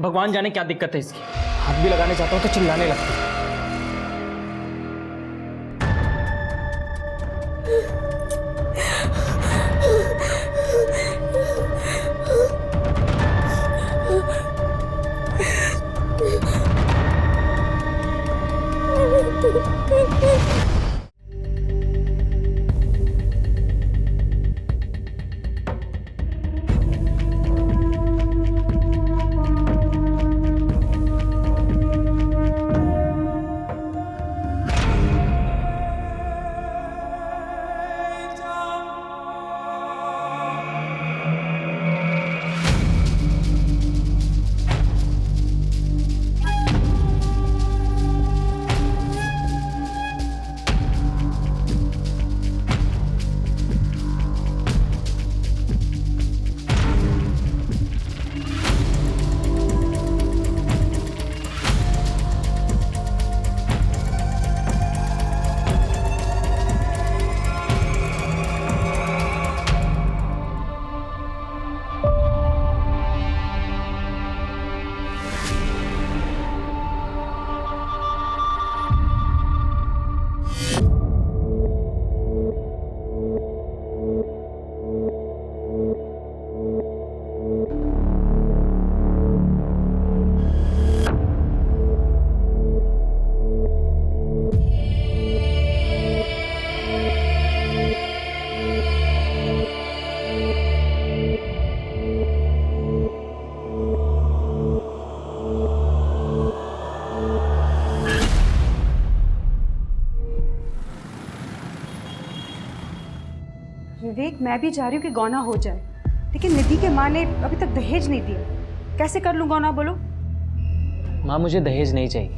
भगवान जाने क्या दिक्कत है इसकी, हाथ भी लगाने जाता हूँ तो चिल्लाने लगती है। विवेक, मैं भी चाह रही हूँ कि गौना हो जाए, लेकिन निधि के माँ ने अभी तक दहेज नहीं दिया। कैसे कर लूँ गौना, बोलो। माँ मुझे दहेज नहीं चाहिए,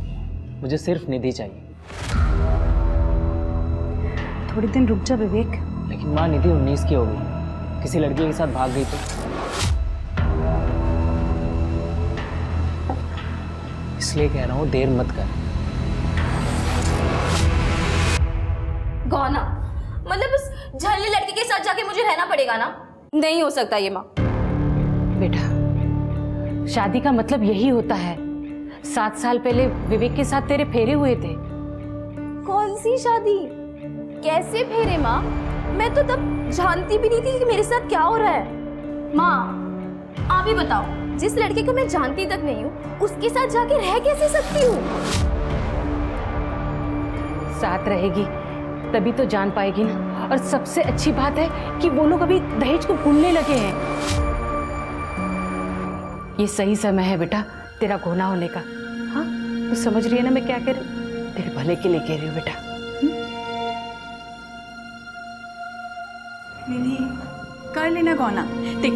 मुझे सिर्फ निधि चाहिए। थोड़े दिन रुक जा विवेक। लेकिन माँ निधि 19 की हो गई, किसी लड़की के साथ भाग गई तो? इसलिए कह रहा हूँ देर मत कर। गौना मतलब उस झल्ली लड़की के साथ जाके मुझे रहना पड़ेगा ना? नहीं हो सकता ये माँ। बेटा, शादी का मतलब यही होता है। 7 साल पहले विवेक के साथ तेरे फेरे हुए थे। कौन सी शादी, कैसे फेरे माँ? मैं तो तब जानती भी नहीं थी कि मेरे साथ क्या हो रहा है। माँ आप ही बताओ, जिस लड़के को मैं जानती तक नहीं हूँ उसके साथ जाके रह कैसे सकती हूँ? साथ रहेगी तभी तो जान पाएगी ना। और सबसे अच्छी बात है कि वो लोग अभी दहेज को भूलने लगे हैं। ये सही समय है बेटा तेरा घोना होने का। हाँ, तू समझ रही है ना मैं क्या कह रही हूँ? तेरे भले के लिए कह रही हूँ बेटा। निधि, कर लेना गौना। देख,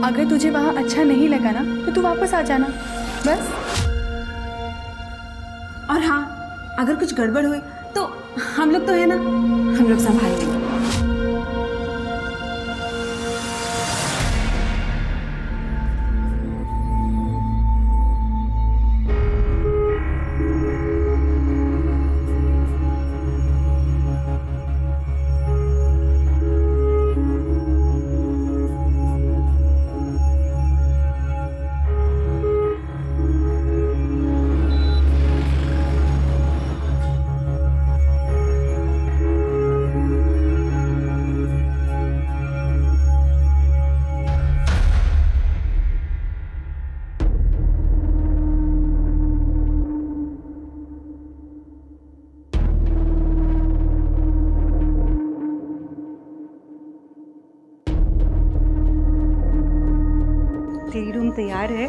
अगर तुझे वहाँ अच्छा नहीं लगा ना तो तू वापस आ जाना, बस। और हाँ, अगर कुछ गड़बड़ हुई तो हम लोग तो है ना, हम लोग संभाल लेंगे। तेरी रूम तैयार है।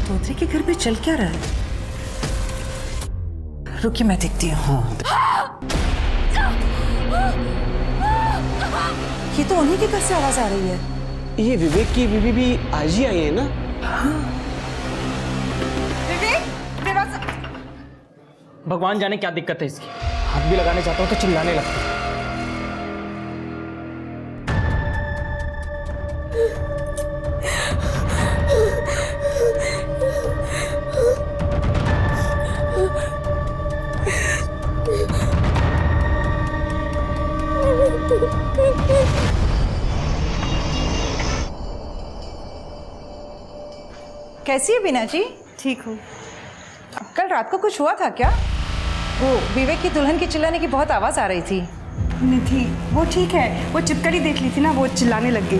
तोतरे के घर पे चल क्या रहा है? रुकिए मैं देखती हूँ। हाँ। ये तो उन्हीं के घर से आवाज आ रही है। ये विवेक की बीवी भी आज ही आई है ना? भगवान जाने क्या दिक्कत है इसकी, हाथ भी लगाने जाता हूँ तो चिल्लाने लगता है। कैसी है बीना जी? ठीक हूँ। कल रात को कुछ हुआ था क्या? वो विवेक की दुल्हन के चिल्लाने की बहुत आवाज आ रही थी। निधि वो ठीक है, वो चिपकली देख ली थी ना, वो चिल्लाने लग गई।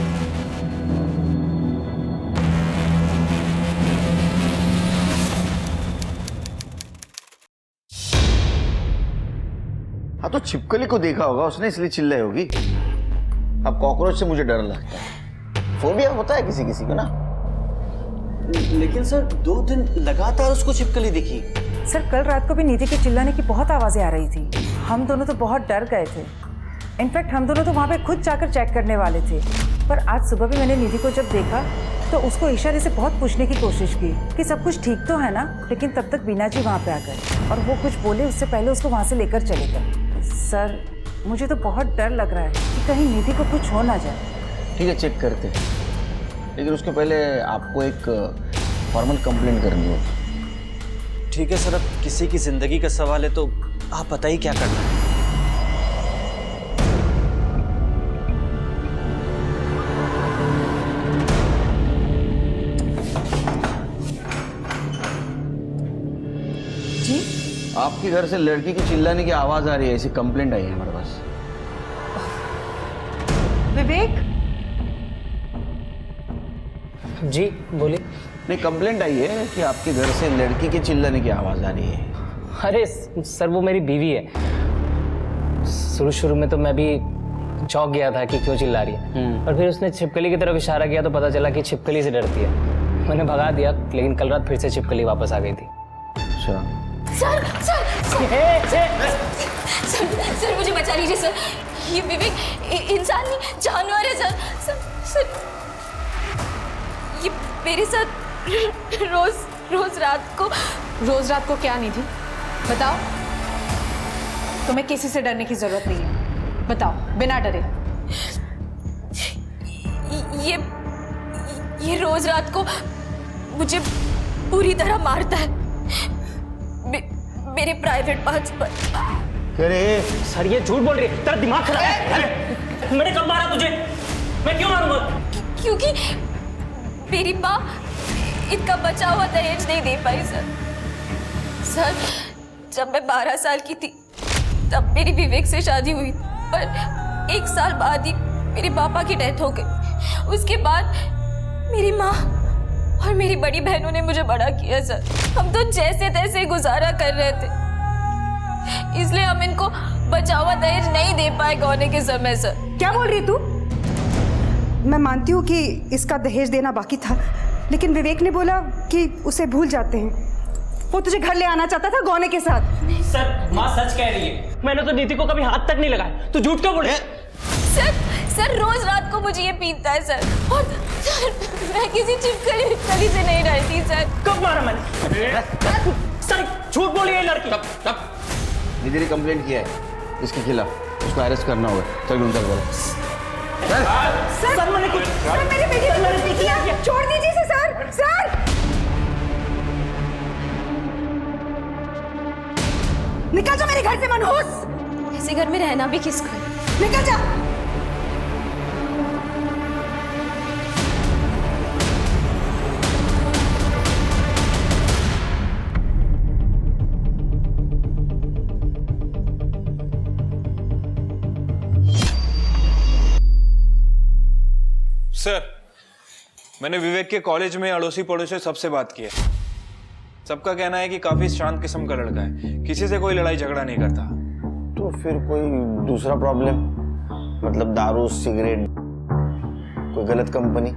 हाँ तो छिपकली को देखा होगा उसने, इसलिए चिल्लाई होगी। अब कॉकरोच से मुझे डर लगता है, फोबिया होता है किसी किसी को ना। लेकिन सर 2 दिन लगातार उसको छिपकली दिखी। सर कल रात को भी निधि के चिल्लाने की बहुत आवाजें आ रही थी। हम दोनों तो बहुत डर गए थे। इनफैक्ट हम दोनों तो वहाँ पे खुद जाकर चेक करने वाले थे। पर आज सुबह भी मैंने निधि को जब देखा तो उसको इशारे से बहुत पूछने की कोशिश की कि सब कुछ ठीक तो है ना, लेकिन तब तक बीना जी वहाँ पे आ गए और वो कुछ बोले उससे पहले उसको वहाँ से लेकर चले गए। सर मुझे तो बहुत डर लग रहा है कि कहीं निधि को कुछ हो ना जाए। ठीक है, चेक करते हैं, लेकिन उसके पहले आपको एक फॉर्मल कंप्लेंट करनी होगी। ठीक है सर, अब किसी की जिंदगी का सवाल है तो आप बताइए क्या करना है। जी आपके घर से लड़की की चिल्लाने की आवाज आ रही है, ऐसी कंप्लेंट आई है हमारे पास। विवेक, जी बोलिए। नहीं, कंप्लेंट आई है कि आपके घर से लड़की के चिल्लाने की आवाज आ रही है। अरे सर वो मेरी बीवी है। शुरू में तो मैं भी चौंक गया था कि क्यों चिल्ला रही है, और फिर उसने छिपकली की तरफ इशारा किया तो पता चला कि छिपकली से डरती है। मैंने भगा दिया, लेकिन कल रात फिर से छिपकली वापस आ गई थी। अच्छा, सर सर मुझे बचा लीजिए सर, ये विवेक इंसान नहीं जानवर है सर। सर ये मेरे साथ रोज रात को क्या नहीं थी? बताओ। तुम्हें किसी से डरने की जरूरत नहीं है, बताओ बिना डरे। ये रोज रात को मुझे पूरी तरह मारता है मेरे प्राइवेट पार्ट्स पर। अरे सर ये झूठ बोल रही है, तेरा दिमाग खराब है। मैंने कब मारा तुझे? मैं क्यों मारूंगा? क्योंकि मेरी माँ इनका बचा हुआ दहेज नहीं दे पाई सर। जब मैं 12 साल की थी तब मेरी विवेक से शादी हुई, पर 1 साल बाद ही मेरे पापा की डेथ हो गई। उसके बाद मेरी माँ और मेरी बड़ी बहनों ने मुझे बड़ा किया सर। हम तो जैसे तैसे गुजारा कर रहे थे, इसलिए हम इनको बचा हुआ दहेज नहीं दे पाए गौने के समय सर। क्या बोल रही तू? मैं मानती हूँ कि इसका दहेज देना बाकी था, लेकिन विवेक ने बोला कि उसे भूल जाते हैं। वो तुझे घर ले आना चाहता था गौने के साथ। सर माँ सच कह रही है, मैंने तो नीति को कभी हाथ तक नहीं लगाया। तू झूठ क्यों बोले? सर रोज रात को मुझे ये पीटता है सर, और सर मैं किसी छिपकली से नहीं डरती सर। कब मारा मैंने? सर झूठ बोली है लड़की। निधि ने कंप्लेंट किया है इसके खिलाफ, उसको अरेस्ट करना होगा। चल उनका बोलो। सर मैंने कुछ मेरी बेटी को नहीं किया, छोड़ दीजिए इसे सर। सर निकल जा मेरे घर से मनहूस। ऐसे घर में रहना भी किसको है? निकल जा। सर, मैंने विवेक के कॉलेज में अड़ोसी पड़ोसी सबसे बात की है। सबका कहना है कि काफी शांत किस्म का लड़का है, किसी से कोई लड़ाई झगड़ा नहीं करता। तो फिर कोई दूसरा प्रॉब्लम, मतलब दारू, सिगरेट, कोई गलत कंपनी?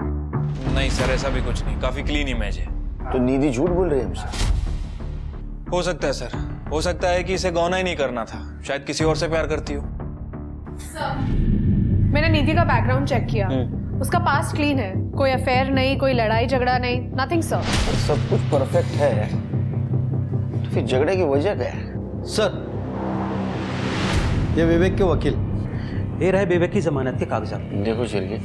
नहीं सर, ऐसा भी कुछ नहीं, काफी क्लीन इमेज है। तो निधि झूठ बोल रही है हमसे? हो सकता है सर, हो सकता है कि इसे गौना ही नहीं करना था, शायद किसी और से प्यार करती हो। मैंने निधि का बैकग्राउंड चेक किया, उसका पास्ट क्लीन है, कोई अफेयर नहीं, कोई लड़ाई झगड़ा नहीं, नथिंग सर। सब कुछ परफेक्ट है तो फिर झगड़े की वजह क्या है? सर, ये विवेक के वकील, ये रहे विवेक की जमानत के कागजात। देखो शिरके,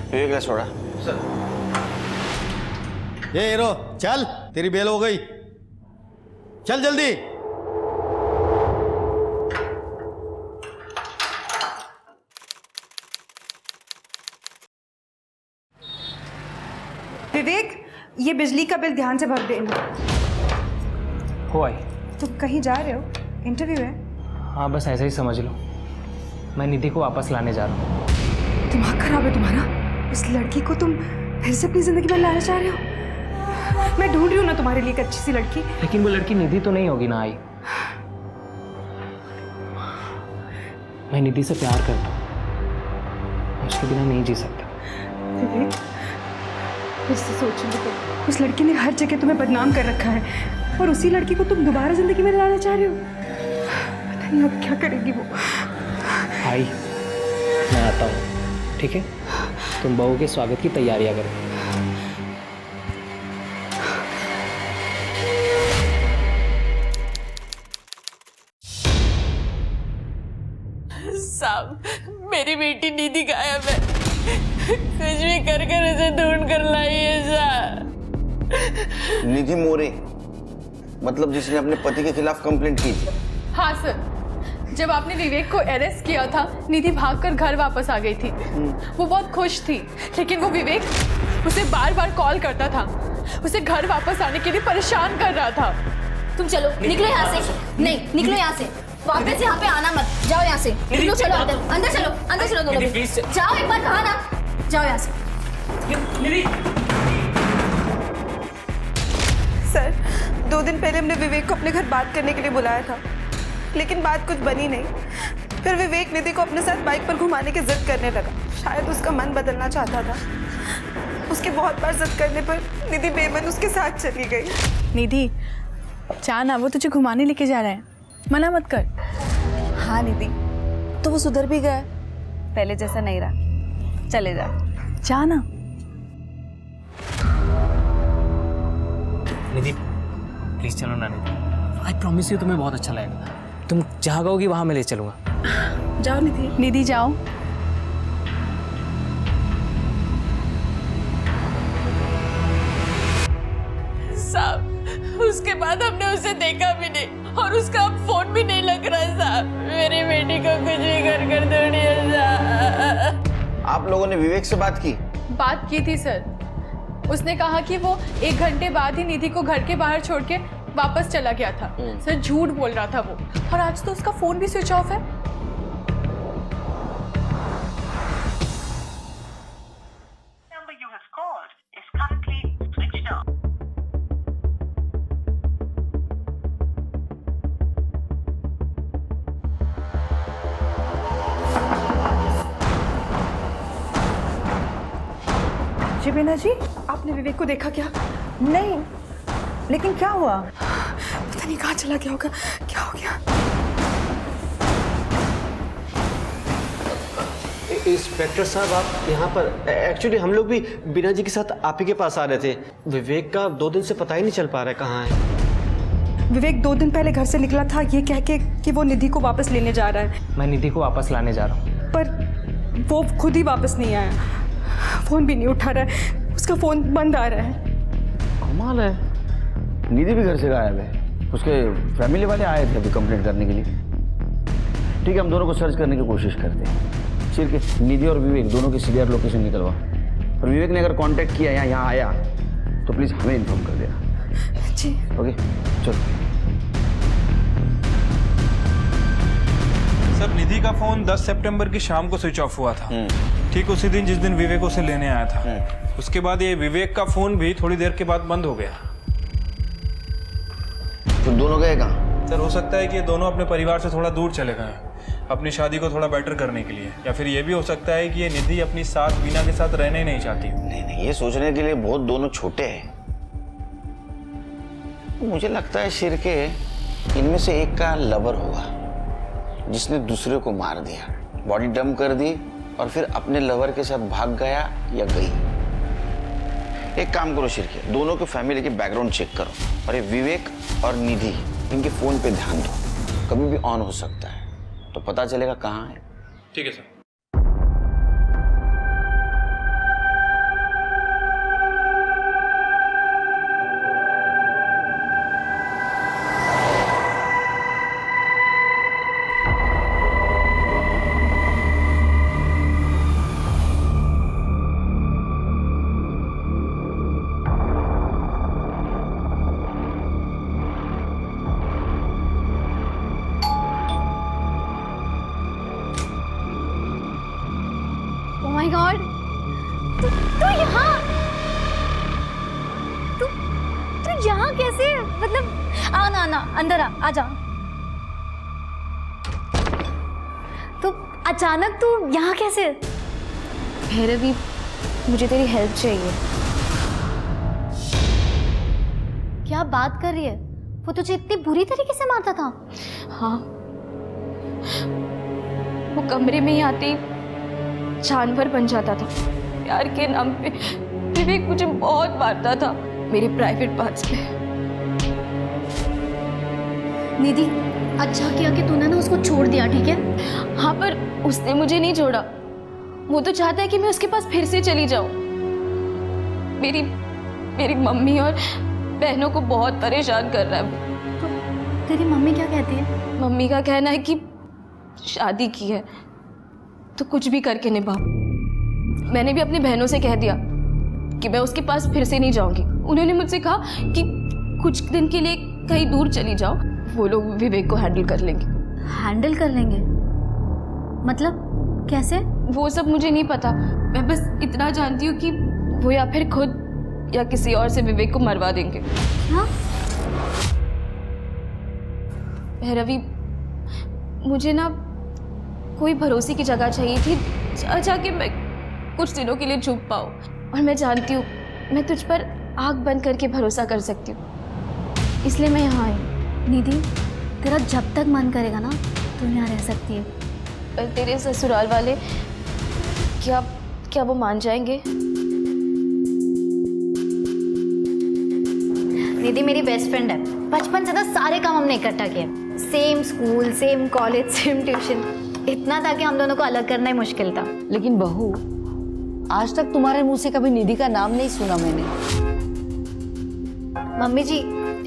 विवेक ने छोड़ा। ये हीरो चल, तेरी बेल हो गई, चल जल्दी। विवेक, ये बिजली का बिल ध्यान से भर देना। हो आई। तुम कहीं जा रहे हो? इंटरव्यू है? हाँ बस ऐसे ही समझ लो, मैं निधि को वापस लाने जा रहा हूँ। दिमाग खराब है तुम्हारा? उस लड़की को तुम फिर से अपनी जिंदगी में लाना चाह रहे हो? मैं ढूंढ रही हूँ ना तुम्हारे लिए एक अच्छी सी लड़की। लेकिन वो लड़की निधि तो नहीं होगी ना आई। मैं निधि से प्यार करता हूँ, मैं उसके बिना नहीं जी सकता। विवेक, फिर से सोचने को, उस लड़की ने हर जगह तुम्हें बदनाम कर रखा है और उसी लड़की को तुम दोबारा जिंदगी में लाना चाह रहे हो। पता नहीं अब क्या करेगी वो। आई, मैं आता हूँ, ठीक है? तुम बहू के स्वागत की तैयारियां करो। साहब, मेरी बेटी निधि गायब है, कुछ भी कर उसे ढूंढ कर लाइए साहब। निधि मोरे, मतलब जिसने अपने पति के खिलाफ कंप्लेंट की थी? हाँ सर, जब आपने विवेक को अरेस्ट किया था, निधि भागकर घर वापस आ गई थी। वो बहुत खुश थी, लेकिन वो विवेक उसे बार बार कॉल करता था, उसे घर वापस आने के लिए परेशान कर रहा था। तुम चलो, निकलो यहाँ से। नहीं, निकलो यहाँ से, वापस यहाँ पे आना मत। जाओ यहाँ से, निकलो, चलो अंदर, अंदर चलो, अंदर चलो दोनों भी। जाओ, एक बार कहा ना, जाओ यहाँ से। सर, 2 दिन पहले हमने विवेक को अपने घर बात करने के लिए बुलाया था, लेकिन बात कुछ बनी नहीं। फिर विवेक निधि को अपने साथ बाइक पर घुमाने की जिद करने लगा। शायद उसका मन बदलना चाहता था। उसके बहुत बार जिद करने पर निधि बेमन उसके साथ चली गई। निधि, जाना, वो तुझे घुमाने लेके जा रहा है, मना मत कर। हाँ निधि, तो वो सुधर भी गया, पहले जैसा नहीं रहा। चले जा, जाना। निधि प्लीज चलो ना निधि, आई प्रॉमिस यू तुम्हें बहुत अच्छा लगेगा। तुम जहाँ कहोगी वहाँ मैं ले चलूँगा। जाओ निधि। निधि जाओ। साहब, उसके बाद हमने उसे देखा भी नहीं और उसका अब फोन भी नहीं लग रहा साहब। मेरी बेटी को कुछ भी कर ढूंढिए साहब। आप लोगों ने विवेक से बात की? बात की थी सर, उसने कहा कि वो 1 घंटे बाद ही निधि को घर के बाहर छोड़ के वापस चला गया था। सर झूठ बोल रहा था वो, और आज तो उसका फोन भी स्विच ऑफ है। जी बीना जी, आपने विवेक को देखा क्या? नहीं, लेकिन क्या हुआ? पता नहीं कहाँ चला गया होगा, क्या हो गया? इंस्पेक्टर साहब, आप यहाँ पर? एक्चुअली हम लोग भी बीना जी के साथ आप ही के पास आ रहे थे। विवेक का 2 दिन से पता ही नहीं चल पा रहा है कहाँ है। विवेक 2 दिन पहले घर से निकला था ये कह के कि वो निधि को वापस लेने जा रहा है। मैं निधि को वापस लाने जा रहा हूँ, पर वो खुद ही वापस नहीं आया। फोन भी नहीं उठा रहा है, उसका फोन बंद आ रहा है। कमाल है, निधि भी घर से गायब है। उसके फैमिली वाले आए थे अभी कंप्लेंट करने के लिए। ठीक है, हम दोनों को सर्च करने की कोशिश करते हैं। सिर्फ निधि और विवेक दोनों की सीरियर लोकेशन निकलवा, और विवेक ने अगर कांटेक्ट किया या यहाँ आया तो प्लीज़ हमें इन्फॉर्म कर देना। जी ओके, चलो। सर, निधि का फोन 10 सितंबर की शाम को स्विच ऑफ हुआ था, ठीक उसी दिन जिस दिन विवेक उसे लेने आया था। उसके बाद ये विवेक का फोन भी थोड़ी देर के बाद बंद हो गया। तो दोनों गए कहाँ? सर, हो सकता है कि ये दोनों अपने परिवार से थोड़ा दूर चले गए, अपनी शादी को थोड़ा बेटर करने के लिए, या फिर ये भी हो सकता है कि ये निधि अपनी सास बीना के साथ रहने ही नहीं चाहती। नहीं, ये सोचने के लिए बहुत दोनों छोटे हैं। मुझे लगता है शिरके इनमें से एक का लवर होगा जिसने दूसरे को मार दिया, बॉडी डंप कर दी और फिर अपने लवर के साथ भाग गया या गई। एक काम करो शिरके, दोनों के फैमिली के बैकग्राउंड चेक करो और ये विवेक और निधि इनके फोन पे ध्यान दो, कभी भी ऑन हो सकता है, तो पता चलेगा कहाँ है। ठीक है सर। Oh my God! तू यहाँ तू यहाँ कैसे? मतलब आना अंदर आ जा। तो अचानक तू यहाँ कैसे? भैरवी, मुझे तेरी हेल्प चाहिए। क्या बात कर रही है? वो तुझे इतनी बुरी तरीके से मारता था? हाँ, वो कमरे में ही आते ही जानवर बन जाता था। प्यार के नाम पे विवेक मुझे बहुत मारता था, मेरे प्राइवेट पार्ट्स पे। निधि, अच्छा किया कि तूने ना उसको छोड़ दिया, ठीक है? हाँ, पर उसने मुझे नहीं छोड़ा। वो तो चाहता है कि मैं उसके पास फिर से चली जाऊं। मेरी मम्मी और बहनों को बहुत परेशान कर रहा है वो। तो तेरी मम्मी क्या कहती है? मम्मी का कहना है कि शादी की है तो कुछ भी करके निभा। मैंने भी अपनी बहनों से कह दिया कि मैं उसके पास फिर से नहीं जाऊंगी। उन्होंने मुझसे कहा कि कुछ दिन के लिए कहीं दूर चली जाओ, वो लोग विवेक को हैंडल कर लेंगे। हैंडल कर लेंगे? मतलब कैसे? वो सब मुझे नहीं पता, मैं बस इतना जानती हूँ कि वो या फिर खुद या किसी और से विवेक को मरवा देंगे। क्या? भैरवी, मुझे ना कोई भरोसे की जगह चाहिए थी जहाँ कि मैं कुछ दिनों के लिए छुप पाऊँ। और मैं जानती हूँ मैं तुझ पर आँख बंद करके भरोसा कर सकती हूँ, इसलिए मैं यहाँ आई। निधि, तेरा जब तक मन करेगा ना तू यहाँ रह सकती है। पर तेरे ससुराल वाले क्या वो मान जाएंगे? निधि मेरी बेस्ट फ्रेंड है, बचपन से ना सारे काम हमने इकट्ठा किए। Same school, same college, same tuition. इतना था कि हम दोनों को अलग करना ही मुश्किल था। लेकिन बहू, आज तक तुम्हारे मुंह से कभी निधि का नाम नहीं सुना मैंने। मम्मी जी,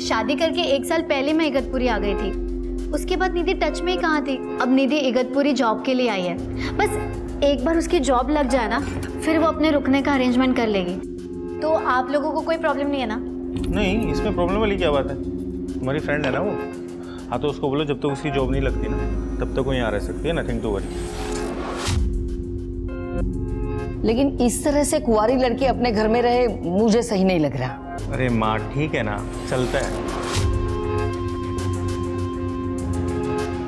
शादी करके 1 साल पहले मैं इगतपुरी आ गई थी। उसके बाद निधि टच में ही कहाँ थी। अब निधि इगतपुरी जॉब के लिए आई है। बस एक बार उसकी जॉब लग जाए ना, फिर वो अपने रुकने का अरेंजमेंट कर लेगी। तो आप लोगों को कोई प्रॉब्लम नहीं है ना? नहीं, इसमें प्रॉब्लम वाली क्या बात है? हमारी फ्रेंड है ना वो। हाँ, तो उसको बोलो जब तक उसकी जॉब नहीं लगती ना तब तक वो यहाँ रह सकती है, नथिंग टू वरी। लेकिन इस तरह से कुंवारी लड़की अपने घर में रहे मुझे सही नहीं लग रहा। अरे माँ, ठीक है ना, चलता है।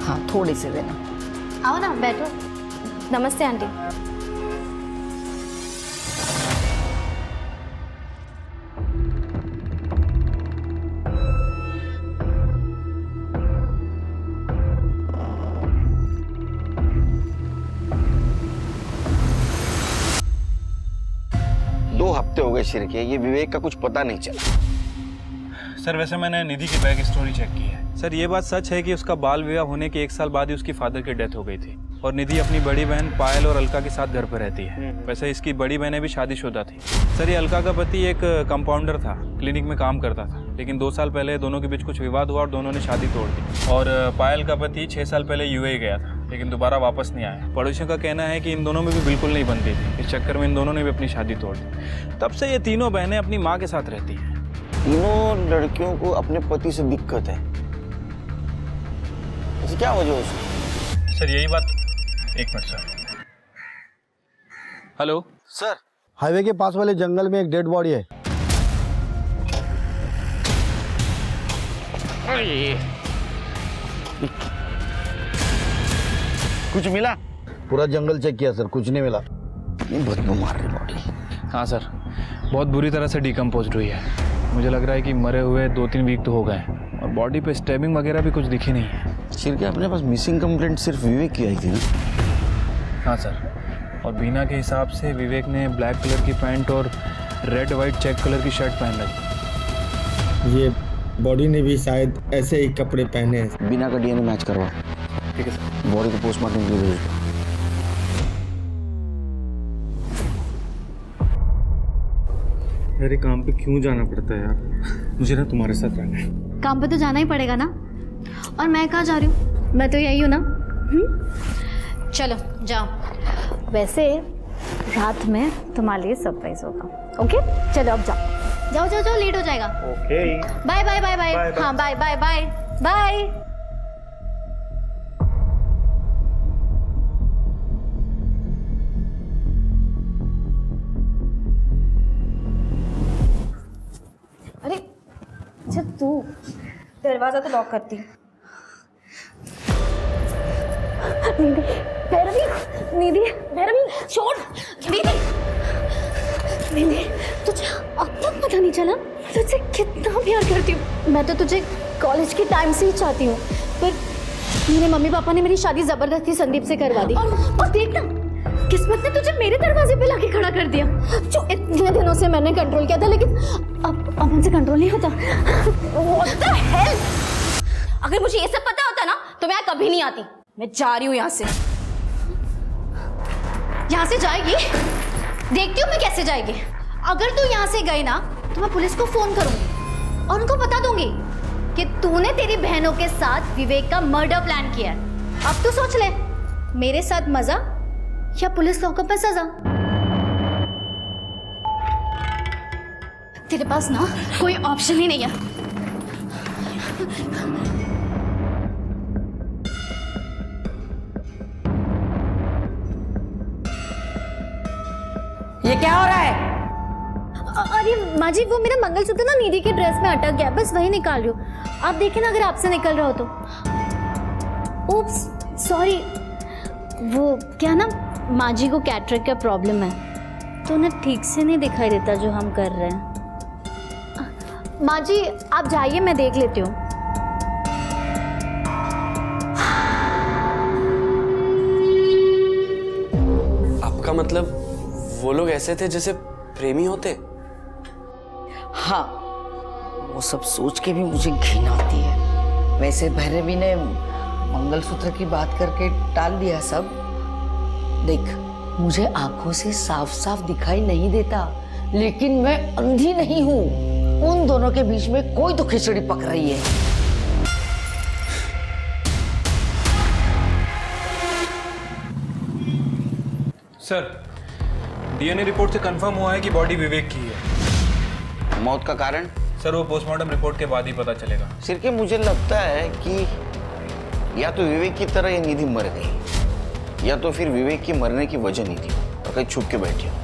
हाँ, थोड़ी से देना। आओ ना, बैठो। नमस्ते आंटी। हो गए शिरके, ये विवेक का कुछ पता नहीं चला। सर, वैसे मैंने निधि की बैक स्टोरी चेक की है। सर, ये बात सच है कि उसका बाल विवाह होने के 1 साल बाद ही उसकी फादर की डेथ हो गई थी और निधि अपनी बड़ी बहन पायल और अलका के साथ घर पर रहती है। वैसे इसकी बड़ी बहनें भी शादीशुदा थी। सर, ये अलका का पति एक कंपाउंडर था, क्लिनिक में काम करता था, लेकिन 2 साल पहले दोनों के बीच कुछ विवाद हुआ और दोनों ने शादी तोड़ दी। और पायल का पति 6 साल पहले यूएई गया था, लेकिन दोबारा वापस नहीं आया। पड़ोसियों का कहना है कि इन दोनों में भी बिल्कुल नहीं बनती थी। इस चक्कर में इन दोनों ने भी अपनी शादी तोड़ दी। तब से ये तीनों बहनें अपनी माँ के साथ रहती हैं। तीनों लड़कियों को अपने पति से दिक्कत है, ऐसी क्या वजह है उसकी? सर, यही बात। एक minute sir. Hello sir, highway के पास वाले जंगल में एक डेड बॉडी है। कुछ मिला? पूरा जंगल चेक किया सर, कुछ नहीं मिला। बदबू मार रही बॉडी। हाँ सर, बहुत बुरी तरह से डिकम्पोज्ड हुई है। मुझे लग रहा है कि मरे हुए 2-3 वीक तो हो गए हैं और बॉडी पे स्टैबिंग वगैरह भी कुछ दिखी नहीं है। सिर के अपने पास मिसिंग कंप्लेंट सिर्फ विवेक की आई थी ना? हाँ सर, और बीना के हिसाब से विवेक ने ब्लैक कलर की पैंट और रेड वाइट चेक कलर की शर्ट पहन रखी। ये बॉडी ने भी शायद ऐसे ही कपड़े पहने हैं। बिना का डीएनए मैच करवा। ठीक है सर। बॉडी को पोस्टमार्टम के लिए भेज दो। मेरे काम पे क्यों जाना पड़ता है यार? मुझे ना तुम्हारे साथ रहना है। काम पे तो जाना ही पड़ेगा ना। और मैं कहाँ जा रही हूँ? मैं तो यही हूँ ना। चलो जाओ। वैसे रात में तुम्हारे लिए सरप्राइज होगा। ओके चलो अब जाओ जाओ जाओ जाओ, लेट हो जाएगा। Okay bye bye bye bye. हाँ बाय बाय बाय बाय। अरे अच्छा तू दरवाजा तो लॉक करती। निधि भैरवी छोड़। निधि तुझे अब तक पता नहीं चला तुझसे कितना प्यार करती हूँ। मैं तो तुझे कॉलेज के टाइम से ही चाहती हूँ, पर मेरे मम्मी पापा ने मेरी शादी जबरदस्ती संदीप से करवा दी। और देख ना, किस्मत ने तुझे मेरे दरवाजे पे लाके खड़ा कर दिया। जो इतने दिनों से मैंने कंट्रोल किया था, लेकिन अब उनसे कंट्रोल नहीं होता। What the hell? अगर मुझे ये सब पता होता ना तो मैं यहाँ कभी नहीं आती। मैं जा रही हूँ यहाँ से। यहाँ से जाएगी? देखती हूँ मैं कैसे जाएगी। अगर तू यहाँ से गई ना तो मैं पुलिस को फोन करूंगी और उनको बता दूंगी कि तूने तेरी बहनों के साथ विवेक का मर्डर प्लान किया है। अब तू सोच ले, मेरे साथ मजा या पुलिस लॉकअप पे सजा। तेरे पास ना कोई ऑप्शन ही नहीं है। ये क्या हो रहा है? अरे माँ जी, वो मेरा मंगलसूत्र ना निधि की ड्रेस में अटक गया, बस वही निकाल रही हूँ। आप देखें ना अगर आपसे निकल रहा हो तो। Oops sorry. वो क्या ना, माँ जी को कैटरेक्ट का प्रॉब्लम है तो उन्हें ठीक से नहीं दिखाई देता जो हम कर रहे हैं। माँ जी आप जाइए, मैं देख लेती हूँ। आपका मतलब वो लोग ऐसे थे जैसे प्रेमी होते? हाँ, वो सब सोच के भी मुझे घिन आती है। वैसे भैरवी ने मंगलसूत्र की बात करके टाल दिया सब। देख, मुझे आंखों से साफ साफ दिखाई नहीं देता, लेकिन मैं अंधी नहीं हूँ। उन दोनों के बीच में कोई तो खिचड़ी पक रही है। सर, डीएनए रिपोर्ट से कंफर्म हुआ है कि बॉडी विवेक की है। मौत का कारण? सर वो पोस्टमार्टम रिपोर्ट के बाद ही पता चलेगा। सिर के मुझे लगता है कि या तो विवेक की तरह ये निधि मर गई, या तो फिर विवेक की मरने की वजह नहीं थी और कहीं छुप के बैठी हो।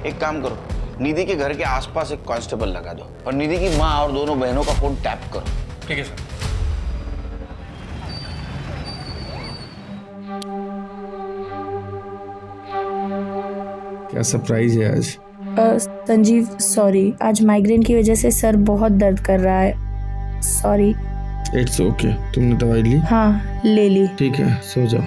एक काम करो, निधि के घर के आसपास एक कांस्टेबल लगा दो और निधि की माँ और दोनों बहनों का फोन टैप करो। ठीक है सर। क्या सरप्राइज है आज? संजीव सॉरी, आज माइग्रेन की वजह से सर बहुत दर्द कर रहा है। सॉरी। It's okay. तुमने दवाई ली? हाँ ले ली। ठीक है, सो जाओ।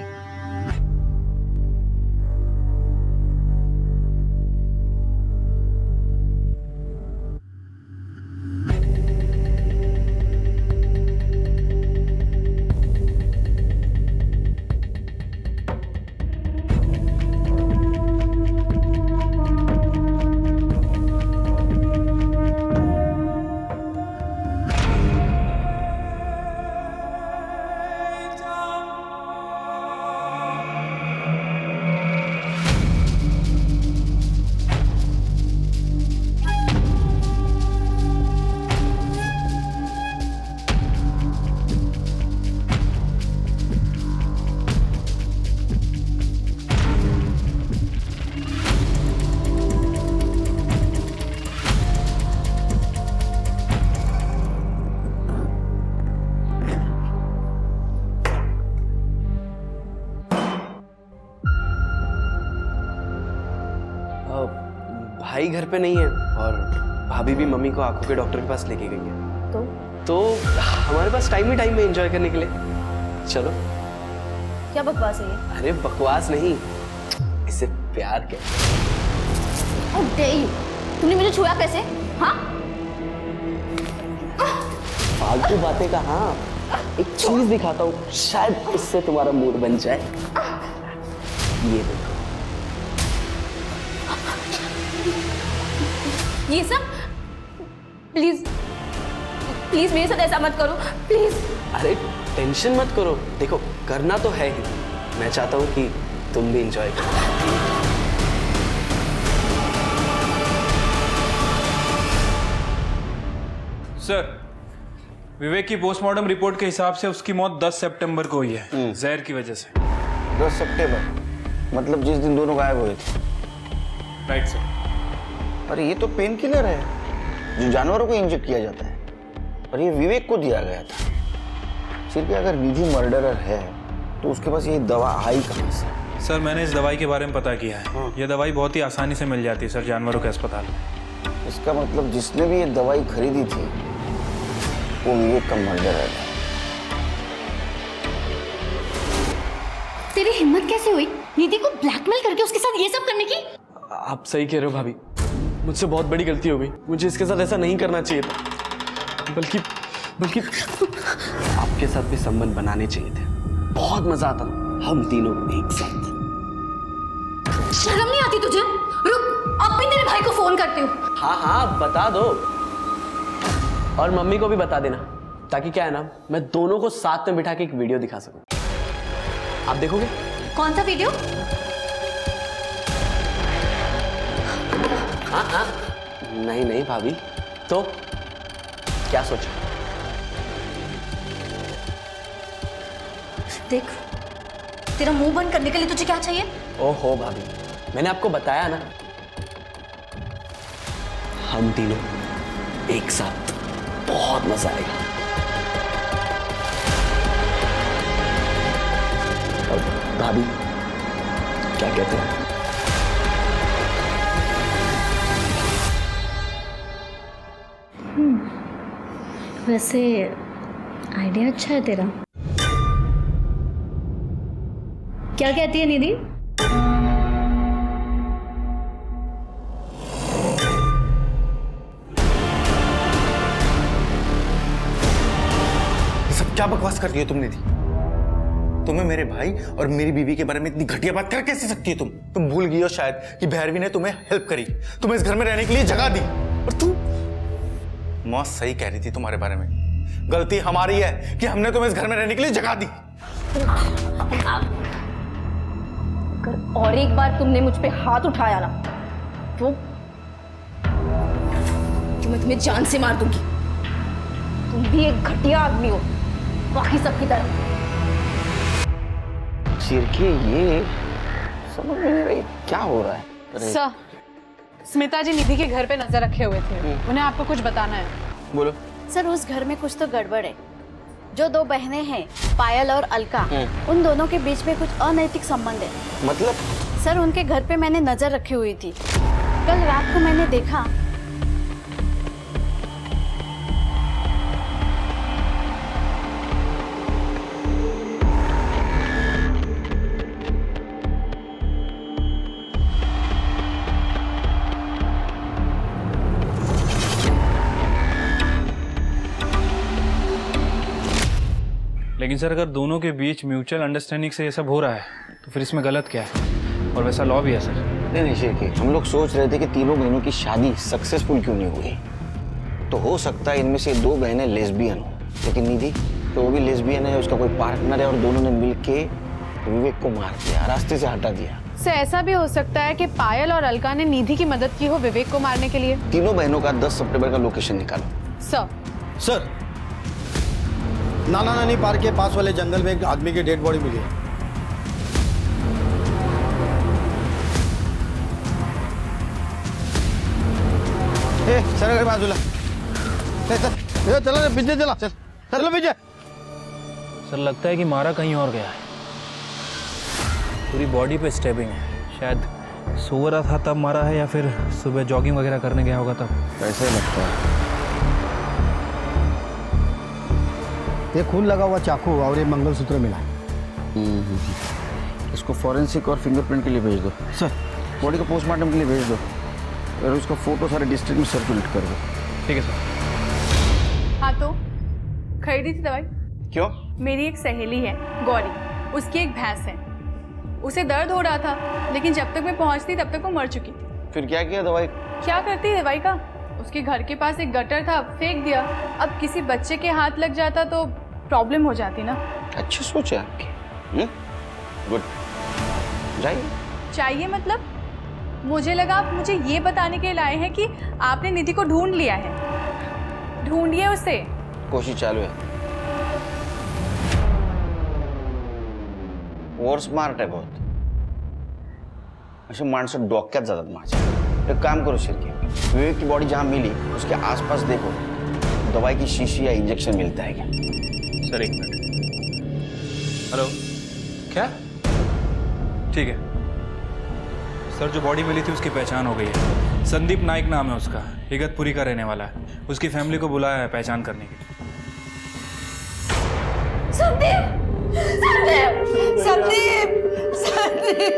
भाई घर पे नहीं है और भाभी भी मम्मी को आंखों के डॉक्टर के पास लेके गई है। तो हमारे पास टाइम ही टाइम में एंजॉय करने के लिए। चलो। क्या बकवास है ये? अरे बकवास नहीं, इसे प्यार कहते हैं। How dare you? तुमने मुझे छुआ कैसे? हाँ? फालतू बातें का। हाँ, एक चीज दिखाता हूँ, शायद इससे तुम्हारा मूड बन जाए। ये देखो। ये सब? प्लीज प्लीज मेरे साथ ऐसा मत करो, प्लीज। अरे टेंशन मत करो, देखो करना तो है ही। मैं चाहता हूँ कि तुम भी एंजॉय करो। सर, विवेक की पोस्टमार्टम रिपोर्ट के हिसाब से उसकी मौत 10 सितंबर को हुई है, जहर की वजह से। 10 सितंबर मतलब जिस दिन दोनों गायब हुए थे। Right sir. पर ये तो पेन किलर है जो जानवरों को इंजेक्ट किया जाता है, और ये विवेक को दिया गया था। सिर्फ अगर निधि मर्डरर है तो उसके पास ये दवा आई कहाँ से? सर, मैंने इस दवाई के बारे में पता किया है। ये दवाई बहुत ही आसानी से मिल जाती है सर, जानवरों के अस्पताल में। इसका मतलब जिसने भी ये दवाई खरीदी थी वो विवेक का मर्डरर है। तेरी हिम्मत कैसे हुई निधि को ब्लैकमेल करके उसके साथ ये सब करने की? आप सही कह रहे हो भाभी, मुझसे बहुत बड़ी गलती हो गई। मुझे इसके साथ ऐसा नहीं करना चाहिए था, बल्कि आपके साथ भी संबंध बनाने चाहिए थे। बहुत मजा आता हम तीनों एक साथ। शर्म नहीं आती तुझे? रुक, अब भी तेरे भाई को फोन करती हूँ। हाँ हाँ बता दो, और मम्मी को भी बता देना, ताकि क्या है ना, मैं दोनों को साथ में बिठा के एक वीडियो दिखा सकूं। आप देखोगे? कौन सा वीडियो? हाँ हाँ, नहीं नहीं भाभी, तो क्या सोचा? देख, तेरा मुंह बंद करने के लिए तुझे क्या चाहिए? ओहो भाभी, मैंने आपको बताया ना, हम तीनों एक साथ, बहुत मजा आएगा। और भाभी क्या कहते हैं? वैसे आइडिया अच्छा है तेरा। क्या कहती है निधि? सब क्या बकवास कर रही हो तुम निधि? तुम्हें मेरे भाई और मेरी बीवी के बारे में इतनी घटिया बात कर कैसे सकती है तुम भूल गई हो शायद कि भैरवी ने तुम्हें हेल्प करी, तुम्हें इस घर में रहने के लिए जगह दी, और तू मौत सही कह रही थी तुम्हारे बारे में। गलती हमारी है कि हमने तुम्हें इस घर में रहने के लिए जगह दी। अगर और एक बार तुमने मुझ पे हाथ उठाया ना तो मैं तुम्हें जान से मार दूंगी। तुम भी एक घटिया आदमी हो बाकी सबकी तरह। चिरके ये समझ में नहीं रही क्या हो रहा है। सर, स्मिता जी निधि के घर पे नजर रखे हुए थे, उन्हें आपको कुछ बताना है। बोलो। सर, उस घर में कुछ तो गड़बड़ है। जो दो बहनें हैं पायल और अलका, उन दोनों के बीच में कुछ अनैतिक संबंध है। मतलब? सर, उनके घर पे मैंने नजर रखी हुई थी। कल रात को मैंने देखा लेकिन सर, अगर दोनों के बीच म्यूचुअल अंडरस्टैंडिंग से ये सब हो रहा है तो फिर इसमें गलत क्या है? और वैसा लॉ भी है सर। नहीं शिरके, हम लोग सोच रहे थे कि तीनों बहनों की शादी सक्सेसफुल क्यों नहीं हुई। तो हो सकता है इनमें से दो बहनें लेस्बियन हो, लेकिन निधि तो वो भी लेस्बियन है, उसका कोई पार्टनर है, और दोनों ने मिलके विवेक को मार दिया, रास्ते से हटा दिया। सर, ऐसा भी हो सकता है कि पायल और अलका ने निधि की मदद की हो विवेक को मारने के लिए। तीनों बहनों का 10 सितंबर का लोकेशन निकालो। सर, नाना नानी पार्क के पास वाले जंगल में एक आदमी की डेड बॉडी मिली है। सर बाजूला चला पीछे, चला चल पीछे। सर, लगता है कि मारा कहीं और गया है। पूरी बॉडी पे स्टेबिंग है, शायद सो रहा था तब मारा है या फिर सुबह जॉगिंग वगैरह करने गया होगा तब? ऐसे लगता है। ये खून लगा हुआ चाकू और ये मंगलसूत्र मिला है। इसको फॉरेंसिक और फिंगरप्रिंट के लिए भेज दो सर। बॉडी को पोस्टमार्टम के लिए भेज दो और उसका फोटो सारे डिस्ट्रिक्ट में सर्कुलेट कर दो। ठीक है सर। हाँ तो खरीदी थी दवाई। क्यों? मेरी एक सहेली है गौरी, उसकी एक भैंस है, उसे दर्द हो रहा था, लेकिन जब तक मैं पहुंचती तब तक वो मर चुकी थी। फिर क्या किया दवाई? क्या करती दवाई का? उसके घर के पास एक गटर था, फेंक दिया। अब किसी बच्चे के हाथ लग जाता तो प्रॉब्लम हो जाती ना। अच्छी सोच है आपकी। गुड, जाइए। चाहिए मतलब? मुझे लगा आप मुझे ये बताने के लिए लाए हैं कि आपने निधि को ढूंढ लिया है। ढूंढिए उसे। कोशिश चालू है। और स्मार्ट आहे बहुत. असे माणसं डोक्यात जातात माझ्या. एक काम करो शिरके, विवेक की बॉडी जहाँ मिली उसके आसपास देखो दवाई की शीशी या इंजेक्शन मिलता है क्या. सर एक मिनट. हेलो, क्या? ठीक है सर, जो बॉडी मिली थी उसकी पहचान हो गई है. संदीप नाइक नाम है उसका, इगतपुरी का रहने वाला है. उसकी फैमिली को बुलाया है पहचान करने के लिए. संदीप! संदीप! संदीप!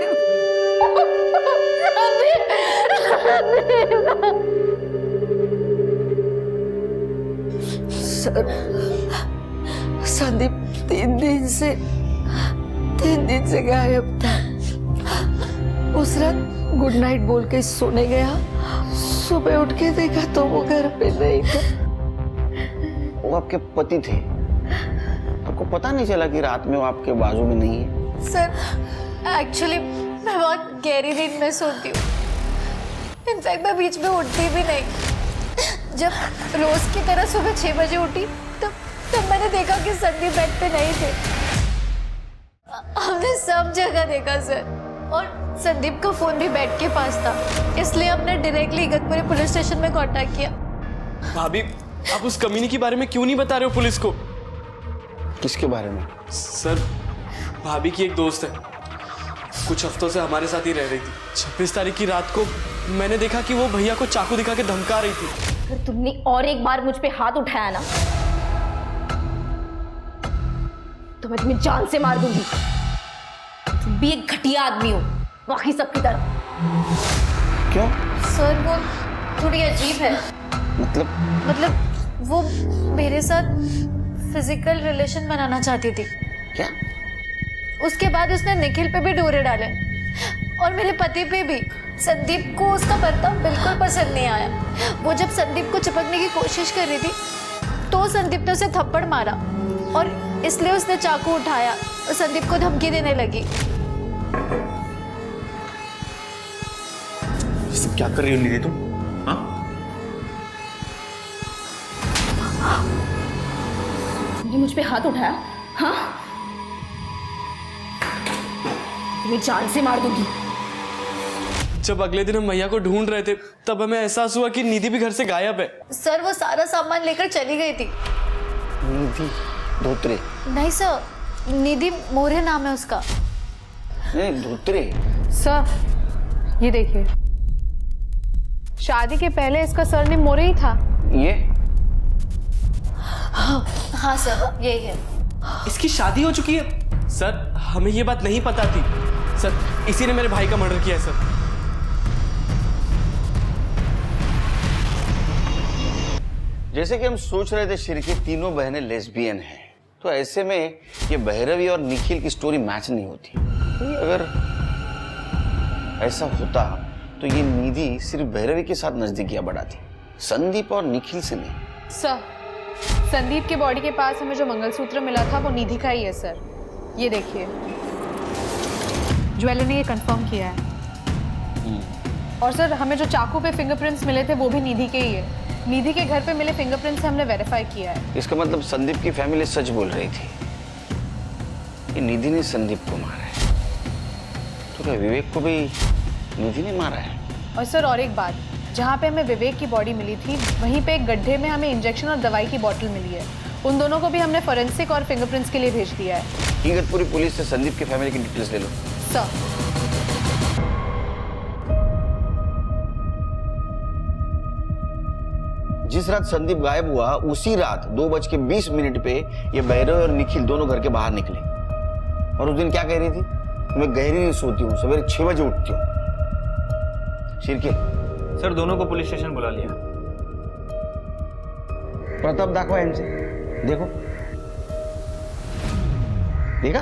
सर, संदीप 3 दिन से गायब था. उस रात गुड नाइट बोल के सोने गया. सुबह उठ के देखा तो वो घर पे नहीं था. वो आपके पति थे, आपको पता नहीं चला कि रात में वो आपके बाजू में नहीं है? सर एक्चुअली मैं बहुत गहरी नींद में सोती हूँ. इनफैक्ट मैं बीच में उठती भी नहीं. जब रोज की तरह सुबह 6 बजे उठी तब मैंने देखा कि संदीप बेड पे नहीं थे. हमने सब जगह देखा सर, और संदीप का फोन भी बेड के पास था, इसलिए हमने डायरेक्टली इगतपुरी पुलिस स्टेशन में कांटेक्ट किया. भाभी, आप उस कमीने के बारे में क्यों नहीं बता रहे हो पुलिस को? किसके बारे में? सर, भाभी की एक दोस्त है, कुछ हफ्तों से हमारे साथ ही रह रही थी. 26 तारीख की रात को मैंने देखा कि वो भैया को चाकू दिखा के धमका रही थी. अगर तुमने और एक बार मुझ पे हाथ उठाया ना तो मैं तुम्हें जान से मार दूंगी. तुम भी एक घटिया आदमी हो बाकी सबकी तरह. क्यों? सर वो थोड़ी अजीब है. मतलब वो मेरे साथ फिजिकल रिलेशन बनाना चाहती थी. क्या? उसके बाद उसने निखिल पे भी डोरे डाले और मेरे पति पे भी. संदीप को उसका बर्ताव बिल्कुल पसंद नहीं आया. वो जब संदीप को चिपकने की कोशिश कर रही थी तो संदीप ने उसे थप्पड़ मारा और इसलिए उसने चाकू उठाया और संदीप को धमकी देने लगी. ये सब क्या कर रही हो निधि तुम? हाँ? तुमने मुझ पे हाथ उठाया? हाँ, तुम्हें जान से मार दूंगी. जब अगले दिन हम भैया को ढूंढ रहे थे तब हमें एहसास हुआ कि निधि भी घर से गायब है. सर वो सारा सामान लेकर चली गई थी. निधि धोत्रे? नहीं सर, निधि मोरे नाम है उसका. नहीं, धोत्रे. सर ये देखिए, शादी के पहले इसका सरनेम मोरे ही था. ये? हाँ सर यही है. इसकी शादी हो चुकी है? सर हमें ये बात नहीं पता थी. सर इसी ने मेरे भाई का मर्डर किया है सर. जैसे कि हम सोच रहे थे शिरके तीनों बहनें लेस्बियन हैं, तो ऐसे में ये भैरवी और निखिल की स्टोरी मैच नहीं होती. अगर ऐसा होता तो ये निधि सिर्फ भैरवी के साथ नजदीकियां बढ़ाती, संदीप और निखिल से नहीं. सर संदीप के बॉडी के पास हमें जो मंगलसूत्र मिला था वो निधि का ही है सर. ये देखिए, ज्वेलर ने ये कंफर्म किया है. और सर हमें जो चाकू पे फिंगरप्रिंट्स मिले थे वो भी निधि के ही है. निधि के घर पे मिले फिंगरप्रिंट्स से हमने वेरीफाई किया है. इसका मतलब संदीप की फैमिली सच बोल रही थी कि निधि ने संदीप को मारा है. तो क्या विवेक को भी निधि ने मारा है? और सर और एक बात, जहाँ पे हमें विवेक की बॉडी मिली थी वहीं पे एक गड्ढे में हमें इंजेक्शन और दवाई की बोतल मिली है. उन दोनों को भी हमने फॉरेंसिक और फिंगरप्रिंट्स के लिए भेज दिया है. इगतपुरी पुलिस से संदीप की फैमिली की डिटेल्स ले लो. सर जिस रात संदीप गायब हुआ उसी रात 2:20 पे ये भैरव और निखिल दोनों घर के बाहर निकले। और उस दिन क्या कह रही थी? मैं गहरी नहीं सोती हूँ, सवेरे 6 बजे उठती हूँ। शिरके सर दोनों को पुलिस स्टेशन बुला लिया। प्रताप दाखवा इनसे, देखो देखा।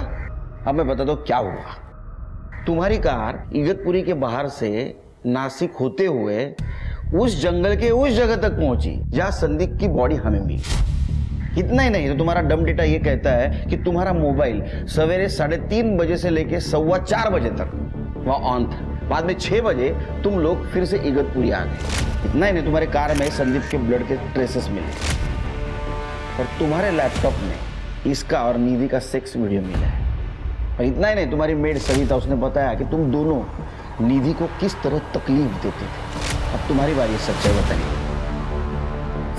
अब मैं बता दो क्या हुआ। तुम्हारी कार इगतपुरी के बाहर से नासिक होते हुए उस जंगल के उस जगह तक पहुंची जहां संदीप की बॉडी हमें मिली। इतना ही नहीं तो तुम्हारा डम डेटा ये कहता है कि तुम्हारा मोबाइल सवेरे 3:30 बजे से लेके 4:15 बजे तक वहां ऑन था। बाद में 6 बजे तुम लोग फिर से इगतपुरी आ गए। इतना ही नहीं तुम्हारे कार में संदीप के ब्लड के ट्रेसेस मिले और तुम्हारे लैपटॉप में इसका और निधि का सेक्स वीडियो मिला है। और इतना ही नहीं तुम्हारी मेड सविता, उसने बताया कि तुम दोनों निधि को किस तरह तकलीफ देते थे। अब तुम्हारी बारी है, सच्चाई बताइए।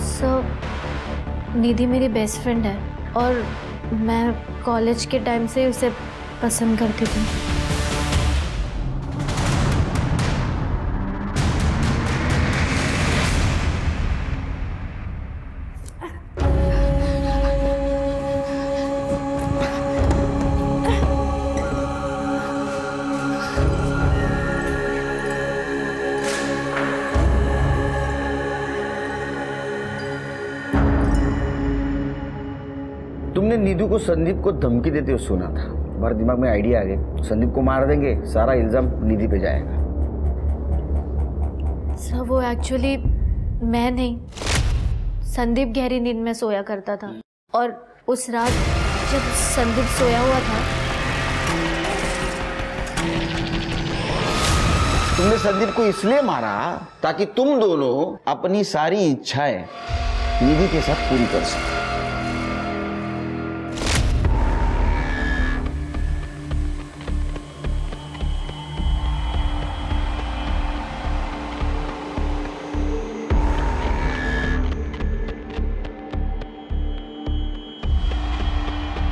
सर निधि मेरी बेस्ट फ्रेंड है और मैं कॉलेज के टाइम से उसे पसंद करती थी। तुमने नीधु को संदीप को धमकी देते हुए सुना था। हमारे दिमाग में आइडिया आ गया, संदीप को मार देंगे, सारा इल्जाम निधि पे जाएगा। सर वो एक्चुअली मैं नहीं, संदीप गहरी नींद में सोया करता था और उस रात जब संदीप सोया हुआ था तुमने संदीप को इसलिए मारा ताकि तुम दोनों अपनी सारी इच्छाएं निधि के साथ पूरी कर सको।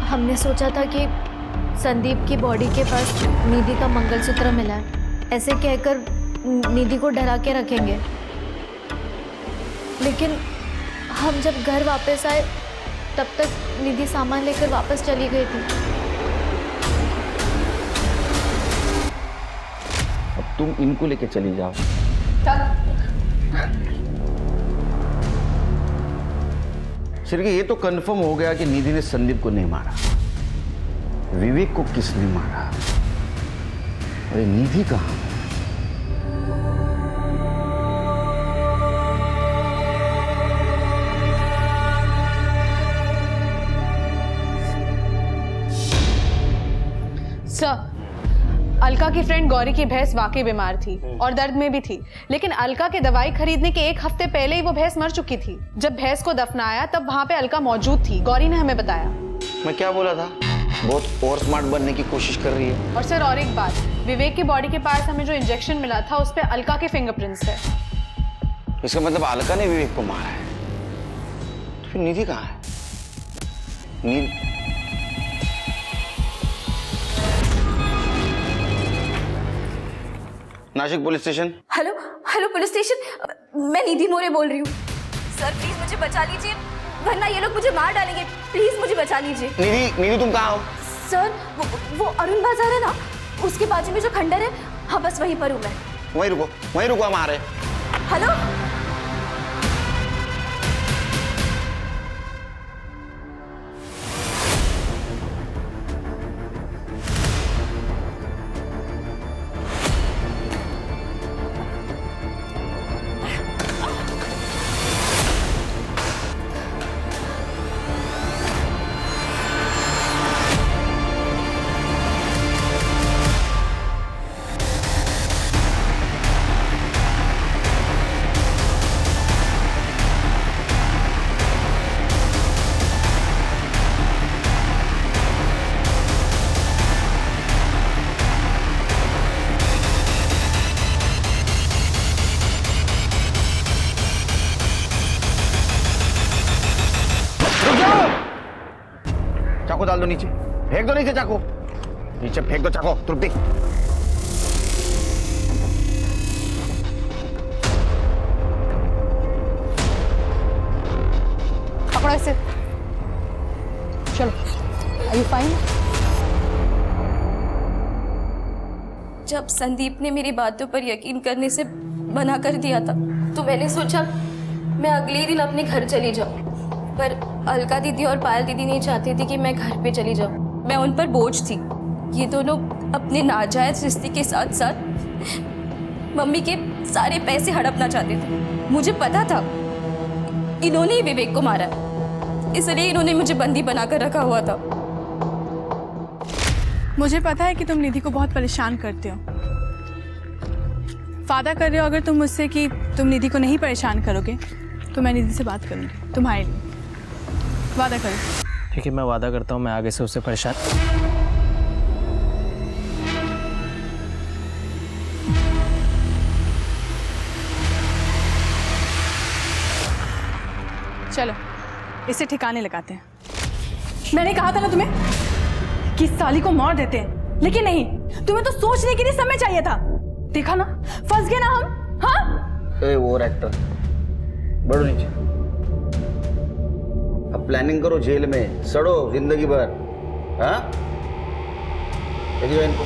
हमने सोचा था कि संदीप की बॉडी के पास निधि का मंगलसूत्र मिला है, ऐसे कहकर निधि को डरा के रखेंगे। लेकिन हम जब घर वापस आए तब तक निधि सामान लेकर वापस चली गई थी। अब तुम इनको लेके चली जाओ। सिर्फ ये तो कंफर्म हो गया कि निधि ने संदीप को नहीं मारा। विवेक को किसने मारा? अरे निधि कहाँ है? सर अलका की फ्रेंड गौरी की भैंस वाकई बीमार थी और दर्द में भी थी, लेकिन अलका के दवाई खरीदने के 1 हफ्ते पहले ही वो भैंस मर चुकी थी। जब भैंस को दफनाया तब वहां पे अलका मौजूद थी, गौरी ने हमें बताया। मैं क्या बोला था? बहुत और स्मार्ट बनने की कोशिश कर रही है। और सर और एक बात, विवेक की बॉडी के पास हमें जो इंजेक्शन मिला था उस पे अलका के फिंगरप्रिंट्स है। इसका मतलब अलका ने विवेक को मारा है। तो फिर निधि कहाँ है? Nashik police station. Hello hello police station, मैं निधि मोरे बोल रही हूँ। सर प्लीज मुझे बचा लीजिए, वरना ये लोग मुझे मार डालेंगे। प्लीज मुझे बचा लीजिए। निधि तुम कहाँ हो? सर वो अरुण बाजार है ना, उसके बाजू में जो खंडर है, हाँ बस वहीं पर हूँ मैं। वहीं रुको हम आ रहे हैं। हेलो चाकू डाल दो नीचे, फेंक दो नीचे चाकू, नीचे फेंक दो चाकू। तृप्ति थोड़ा से चलो। Are you fine? जब संदीप ने मेरी बातों पर यकीन करने से मना कर दिया था तो मैंने सोचा मैं अगले ही दिन अपने घर चली जाऊं, पर अलका दीदी और पायल दीदी नहीं चाहती थी कि मैं घर पे चली जाऊं। मैं उन पर बोझ थी। ये दोनों अपने नाजायज रिश्ते के साथ साथ मम्मी के सारे पैसे हड़पना चाहते थे। मुझे पता था इन्होंने ही विवेक को मारा, इसलिए इन्होंने मुझे बंदी बनाकर रखा हुआ था। मुझे पता है कि तुम निधि को बहुत परेशान करते हो। वादा कर रहे हो अगर तुम मुझसे कि तुम निधि को नहीं परेशान करोगे तो मैं निधि से बात करूंगी तुम्हारे लिए। वादा करो। ठीक है, मैं वादा करता हूँ मैं आगे से उससे परेशान। चलो इसे ठिकाने लगाते हैं। मैंने कहा था ना तुम्हें कि इस साली को मार देते हैं, लेकिन नहीं, तुम्हें तो सोचने के लिए समय चाहिए था। देखा ना, फंस गए ना हम। हाँ ए वो एक्टर, बढ़ो नीचे। अब प्लानिंग करो जेल में सड़ो जिंदगी भर। हाँ, देखिए इनको।